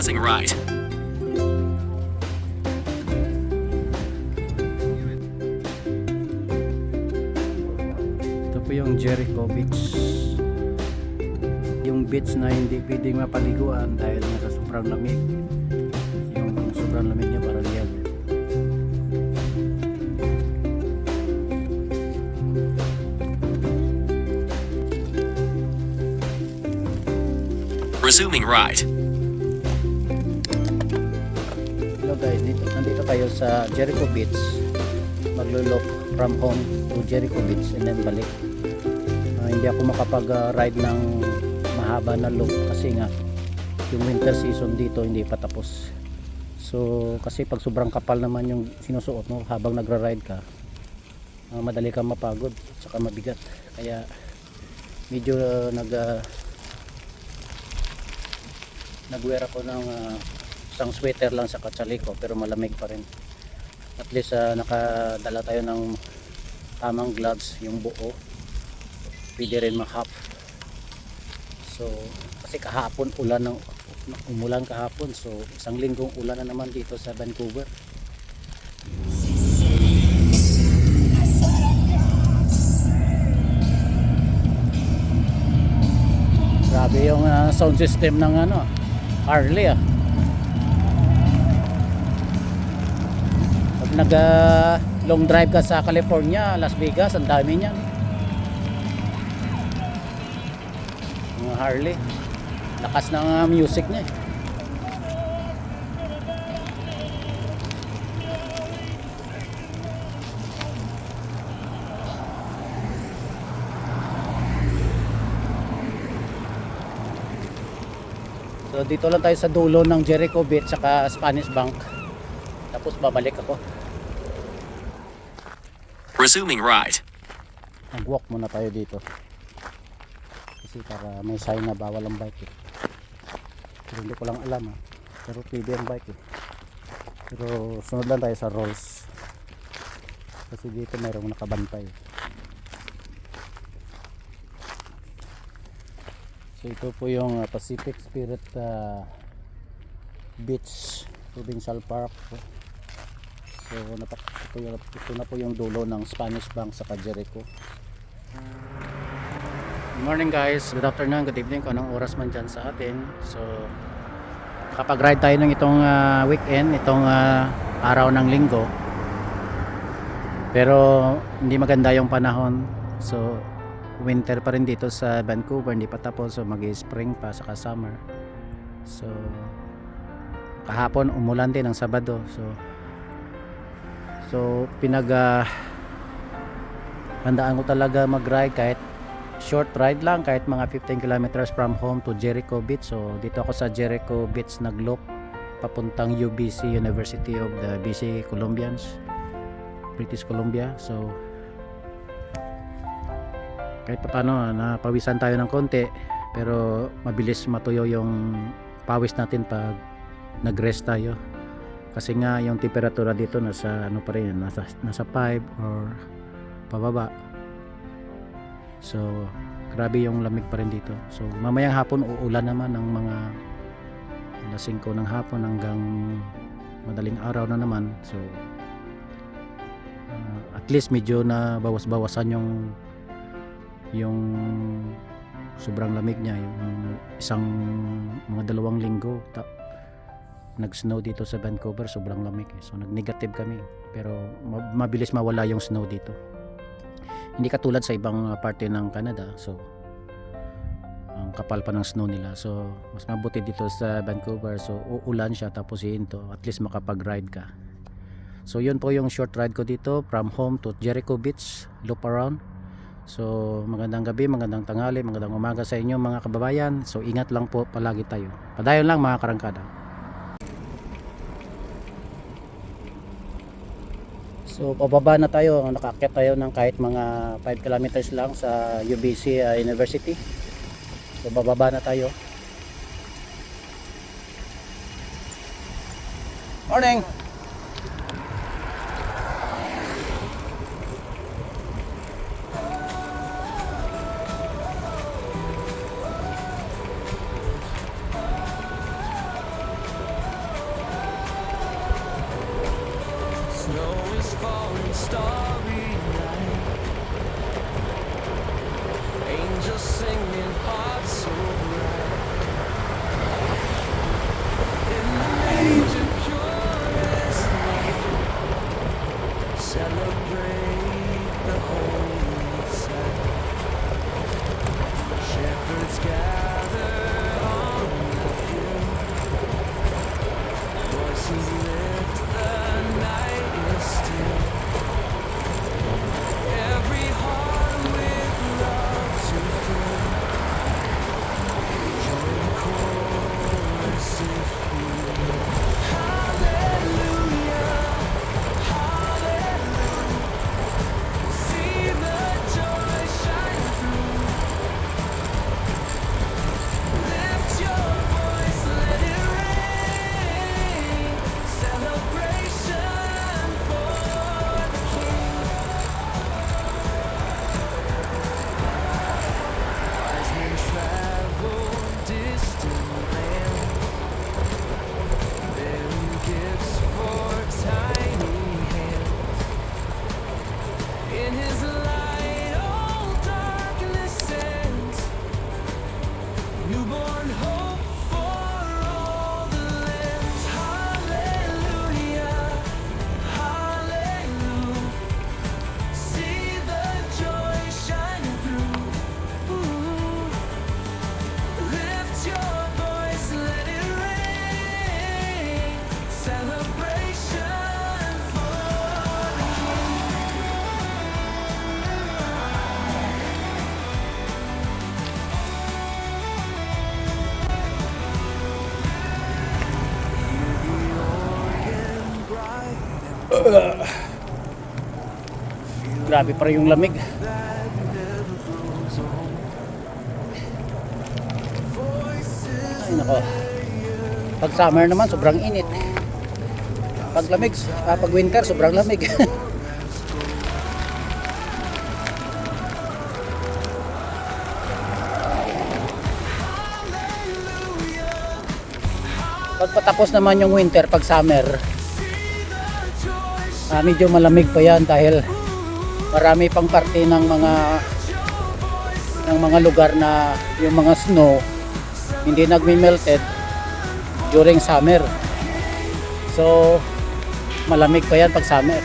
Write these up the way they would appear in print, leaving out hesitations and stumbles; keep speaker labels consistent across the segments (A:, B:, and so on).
A: Pausing right.
B: Ito po yung Jericho Beach. Yung beach na hindi pwedeng mapaliguan dahil nga sa sobrang lamig. Yung sobrang lamig niya parang yan.
A: Resuming right.
B: Hello guys, nandito tayo sa Jericho Beach. Maglo-loop from home to Jericho Beach and then balik. Hindi ako makapag-ride ng mahaba na loop kasi nga yung winter season dito hindi pa tapos. So kasi pag sobrang kapal naman yung sinusuot mo habang nagra-ride ka, madali kang mapagod at saka mabigat. Kaya medyo nag-wear ako ng isang sweater lang sa katsali ko pero malamig pa rin. At least nakadala tayo ng tamang gloves, yung buo. Pwede rin ma-half. So kasi kahapon umulan kahapon, so isang linggong ulan na naman dito sa Vancouver. Grabe yung sound system ng Harley Pag nag long drive ka sa California, Las Vegas, ang dami niyan. Mga Harley, lakas ng music niya. So dito lang tayo sa dulo ng Jericho Beach saka Spanish Bank. Tapos babalik ako.
A: Resuming right.
B: Mag-walk muna tayo dito. Kasi para may sign na bawal ang bike eh. Pero hindi ko lang alam Pero pwede ang bike eh. Pero sunod lang tayo sa rules. Kasi dito mayroong nakabantay. So ito po yung Pacific Spirit Beach Provincial Park. So ito na po yung dulo ng Spanish Bank sa Jericho. Good morning guys, good afternoon, good evening kung anong oras man dyan sa atin. So kapag ride tayo ng itong weekend, itong araw ng linggo, pero hindi maganda yung panahon. So winter pa rin dito sa Vancouver, hindi pa tapos, so mag-spring pa saka summer. So kahapon umulan din ng Sabado. So handaan ko talaga mag-ride kahit short ride lang, kahit mga 15 kilometers from home to Jericho Beach. So dito ako sa Jericho Beach nag-loop papuntang UBC, University of the BC Columbians, British Columbia. So kahit paano napawisan tayo ng konti, pero mabilis matuyo yung pawis natin pag nag-rest tayo, kasi nga yung temperatura dito nasa ano pa rin, nasa 5 or pababa. So grabe yung lamig pa rin dito. So mamayang hapon uulan naman ng mga alas 5 ng hapon hanggang madaling araw na naman. So at least medyo na bawas-bawasan yung sobrang lamig niya. Yung isang mga 2 linggo nag-snow dito sa Vancouver, sobrang lamig So nag-negative kami, pero mabilis mawala yung snow dito, hindi katulad sa ibang parte ng Canada. So ang kapal pa ng snow nila, so mas mabuti dito sa Vancouver. So uulan siya tapos hihinto, at least makapag-ride ka. So yun po yung short ride ko dito from home to Jericho Beach, loop around. So magandang gabi, magandang tanghali, magandang umaga sa inyo mga kababayan. So ingat lang po palagi tayo, padayon lang mga karangkada. So pababa na tayo, nakaakyat tayo ng kahit mga 5 kilometers lang sa UBC University. So bababa na tayo. Morning!
C: Snow is falling, starry night. Angels singing, hearts so bright. In the manger, purest night, celebrate the holy sight. Shepherds gather on the hill, voices lift the night is still. Every heart with love to fill. Join the chorus if you will. Hallelujah, hallelujah. See the joy shine through. Lift your voice, let it rain. Celebration for the King. Wise men travel distant lands, bearing gifts for tiny hands. In His light, all darkness ends. Newborn hope for all the lands. Hallelujah, hallelujah. See the joy shining through. Ooh. Lift your voice, let it rain. Celebration for the King. Hear the organ bright and
B: Grabe pa rin yung lamig.
C: that never grows old. Voices
B: Ay nako, pag summer naman sobrang init, pag lamig, pag winter sobrang lamig. Pag patapos naman yung winter, pag summer, medyo malamig pa yan dahil marami pang parte ng mga lugar na yung mga snow hindi nagme-melted during summer. So malamig pa yan pag summer.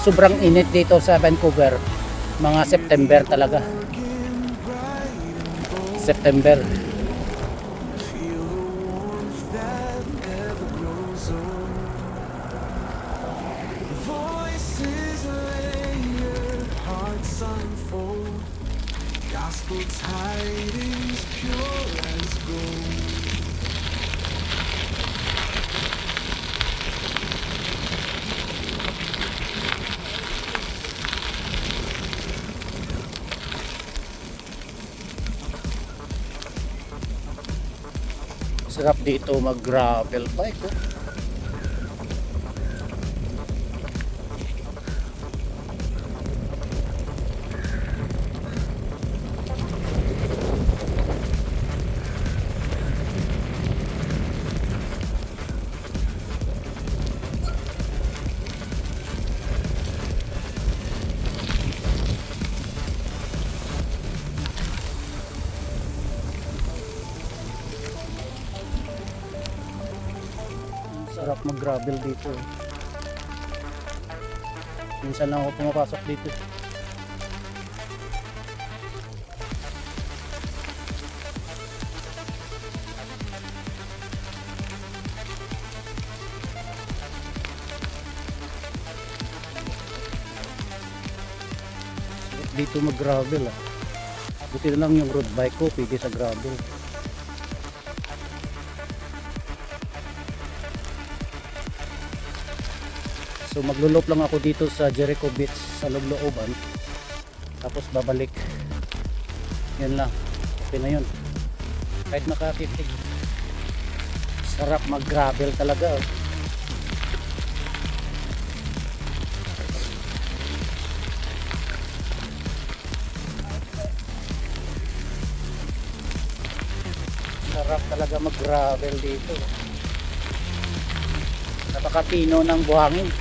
B: Sobrang init dito sa Vancouver, mga September talaga. September.
C: Feel the warmth that never grows old. Voices layered, hearts unfold. Gospel tidings pure as gold.
B: Sarap dito mag gravel bike, oh. Sarap mag gravel dito, eh. Minsan lang ako pumapasok dito. Sarap dito mag gravel, ah. Buti na lang yung road bike ko pwede sa gravel. So maglulop lang ako dito sa Jericho Beach sa Looban. Tapos babalik. Yan lang. Okay na yun. Kahit nakatitig. Sarap mag gravel talaga, oh. Sarap talaga mag gravel dito. Napakatino ng buhangin.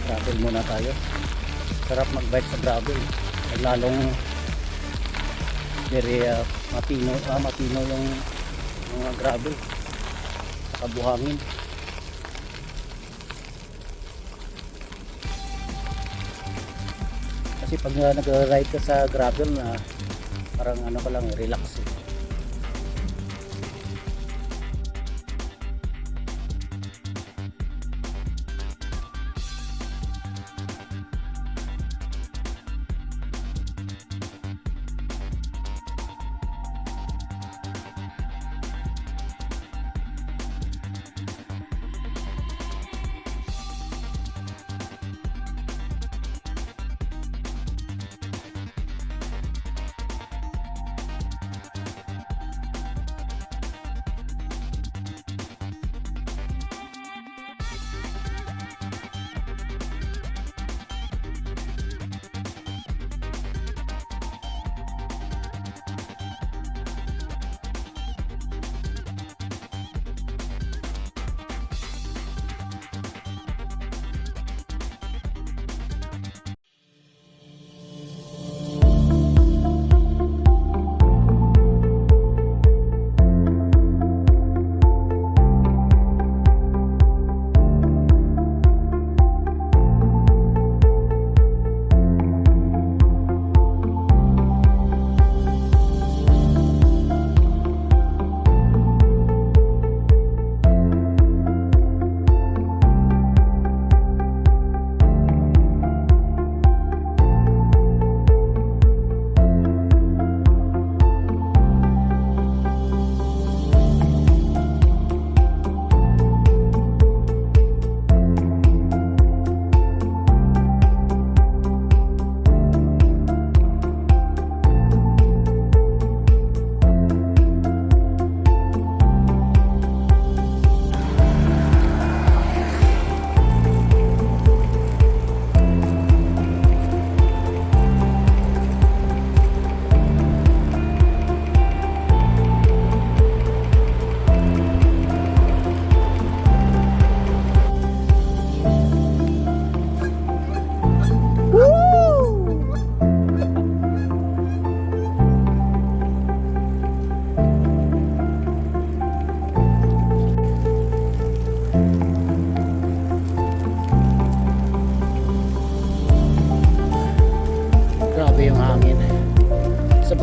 B: Gravel muna tayo. Sarap mag-bike sa gravel. Lalong very matino yung mga gravel. Saka buhangin. Kasi pag nag-ride ka sa gravel na parang ano ka lang, relax, eh.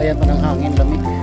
B: sabayan pa ng hangin, lamig.